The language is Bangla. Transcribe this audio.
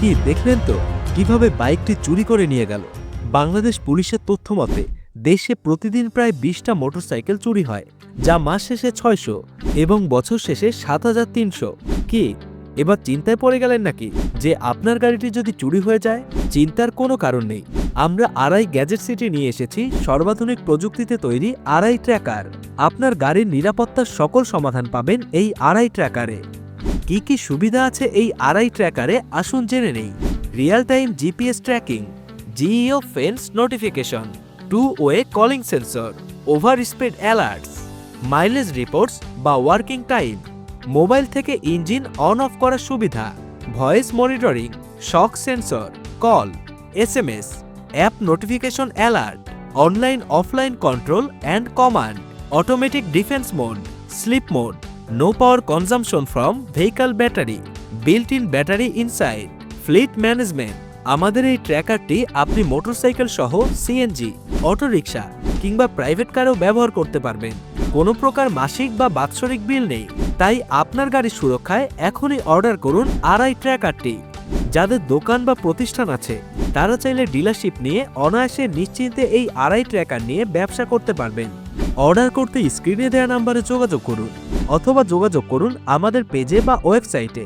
কি দেখলেন তো কিভাবে বাইকটি চুরি করে নিয়ে গেল। বাংলাদেশ পুলিশের তথ্য মতে দেশে প্রতিদিন প্রায় 20টা মোটরসাইকেল চুরি হয়, যা মাস শেষে 600 এবং বছর শেষে 7300। কি এবার চিন্তায় পড়ে গেলেন নাকি যে আপনার গাড়িটি যদি চুরি হয়ে যায়? চিন্তার কোনো কারণ নেই। আমরা আড়াই গ্যাজেট সিটি নিয়ে এসেছি সর্বাধুনিক প্রযুক্তিতে তৈরি আড়াই ট্র্যাকার। আপনার গাড়ির নিরাপত্তার সকল সমাধান পাবেন এই আড়াই ট্র্যাকারে। কি কি সুবিধা আছে এই আড়াই ট্র্যাকারে আসুন জেনে নেই। Real time GPS tracking, geo fence notification, two way calling sensor, over speed alerts, mileage reports বা ওয়ার্কিং টাইম, মোবাইল থেকে ইঞ্জিন অন অফ করার সুবিধা, voice monitoring, shock sensor, call, SMS, app notification alert, online offline control and command, automatic defence mode, sleep mode, no power consumption from vehicle battery, built in battery inside, fleet management. আমাদের এই ট্র্যাকারটি আপনি মোটরসাইকেল সহ সিএনজি, অটোরিকশা কিংবা প্রাইভেট কারেও ব্যবহার করতে পারবেন। কোনো প্রকার মাসিক বা বাৎসরিক বিল নেই, তাই আপনার গাড়ির সুরক্ষায় এখনই অর্ডার করুন আড়াই ট্র্যাকারটি। যাদের দোকান বা প্রতিষ্ঠান আছে তারা চাইলে ডিলারশিপ নিয়ে অনায়াসে নিশ্চিন্তে এই আড়াই ট্র্যাকার নিয়ে ব্যবসা করতে পারবেন। অর্ডার করতে স্ক্রিনে দেওয়া নাম্বারে যোগাযোগ করুন অথবা যোগাযোগ করুন আমাদের পেজে বা ওয়েবসাইটে।